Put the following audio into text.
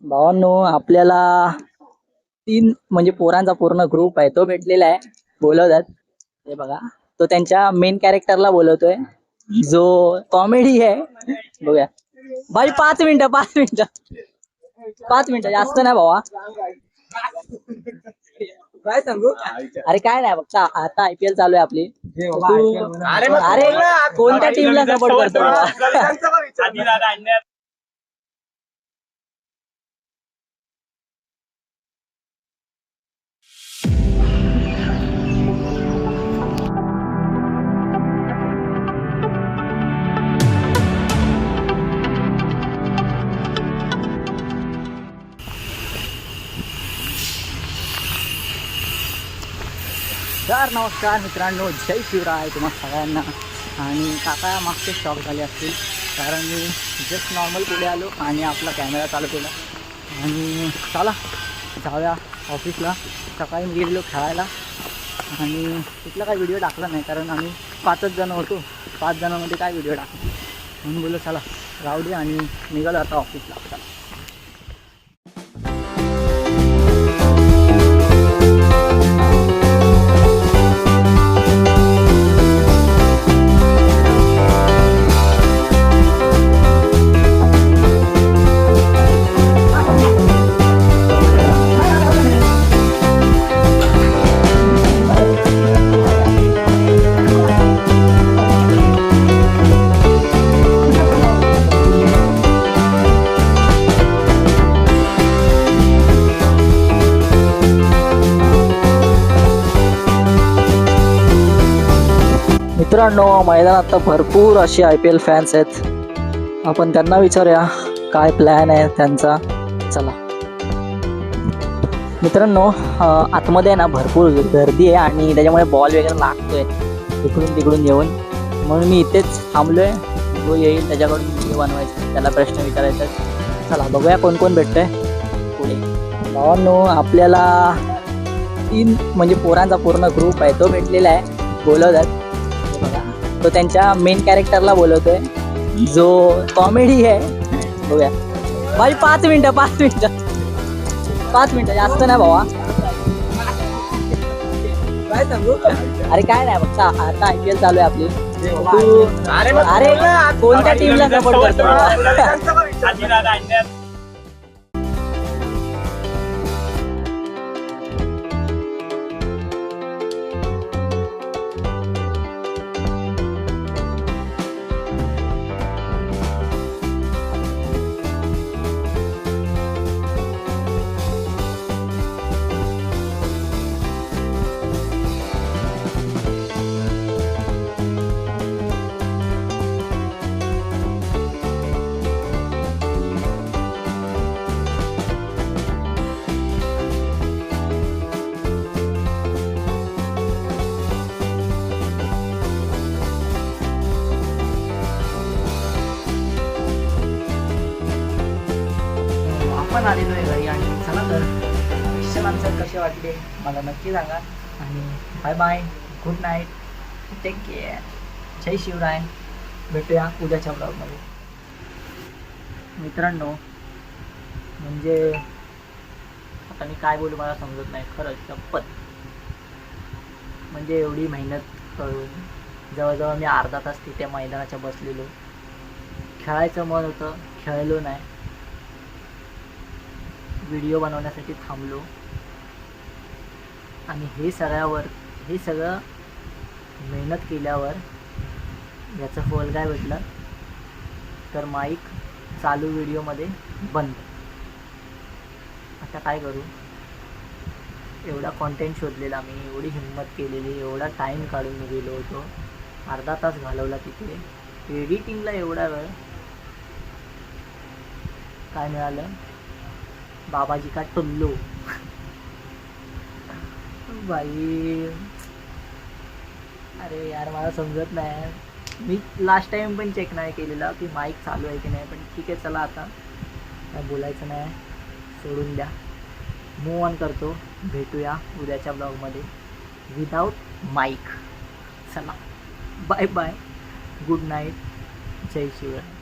भावांनो आपल्याला तीन म्हणजे पोरांचा पूर्ण ग्रुप आहे तो भेटलेला आहे बोलवतात. हे बघा तो त्यांच्या मेन कॅरेक्टरला बोलवतोय जो कॉमेडी आहे. बघूया भाई 5 मिनिटं 5 मिनिटं 5 मिनिटं जास्त नाही भावा. काय सांगू अरे काय नाही बघ आता IPL चालू आहे आपली. अरे कोणत्या टीमला सपोर्ट करतो तर नमस्कार मित्रांनो, जय शिवराय तुम्हा सगळ्यांना. आणि काका मागचे शॉक झाले असतील कारण मी जस्ट नॉर्मल पुढे आलो आणि आपला कॅमेरा चालू केला आणि चला जाऊया ऑफिसला. सकाळी मी गेलेलो खेळायला आणि तिथला काही व्हिडिओ टाकला नाही कारण आम्ही 5च जण होतो. 5 जणांमध्ये काय व्हिडिओ टाकला म्हणून बोललो चला राहू दे आणि निघालो आता ऑफिसला. चला मित्रांनो, मैदानात आता भरपूर असे IPL फॅन्स आहेत. आपण त्यांना विचारूया काय प्लॅन आहे त्यांचा. चला मित्रांनो, आतमध्ये ना भरपूर गर्दी आहे आणि त्याच्यामुळे बॉल वगैरे लागतोय इकडून तिकडून येऊन, म्हणून मी इथेच थांबलोय. जो येईल त्याच्याकडून व्हिडिओ बनवायचा, त्याला प्रश्न विचारायचा. चला बघूया कोण कोण भेटतंय पुढे. भावांनो आपल्याला 3 म्हणजे पोरांचा पूर्ण ग्रुप आहे तो भेटलेला आहे बोलवतात. तो त्यांच्या मेन कॅरेक्टरला बोलवतोय जो कॉमेडी आहे. बघूया भाई 5 मिनिटं 5 मिनिटं जास्त नाही भावा. काय सांगू अरे काय नाही बघ आता IPL चालू आहे आपली. अरे कोणत्या टीमला सपोर्ट करतो आपण आलेलो आहे घरी. आणि चला तर क्वेश्चन आन्सर कसे वाटले मला नक्की सांगा. आणि bye bye, good night, take care, जय शिवराय. भेटूया उद्याच्या ब्लॉगमध्ये. मित्रांनो म्हणजे आता मी काय बोलू मला समजत नाही खरंच शपथ. म्हणजे एवढी मेहनत करून जवळजवळ मी अर्धा तास तिथे मैदानाच्या बसलेलो. खेळायचं मन होतं, खेळलो नाही, व्हिडिओ बनवण्यासाठी थांबलो. आणि हे सगळं मेहनत केल्यावर याचं फळ काय भेटलं तर माईक चालू व्हिडिओमध्ये बंद. आता काय करू. एवढा कॉन्टेंट शोधलेला मी, एवढी हिंमत केलेली, एवढा टाईम काढून मी गेलो होतो, अर्धा तास घालवला तिथे एडिटिंगला. एवढा वेळ काय मिळालं, बाबाजी का टुल्लू. बाई अरे यार मला समजत नाही. मी लास्ट टाइम पण चेक नाही केलेला की माईक चालू आहे की नाही. पण ठीक आहे चला आता काय बोलायचं नाही, सोडून द्या, मूव ऑन करतो. भेटूया उद्याच्या ब्लॉगमध्ये विदाऊट माईक. चला बाय बाय, गुड नाईट, जय शिवराय.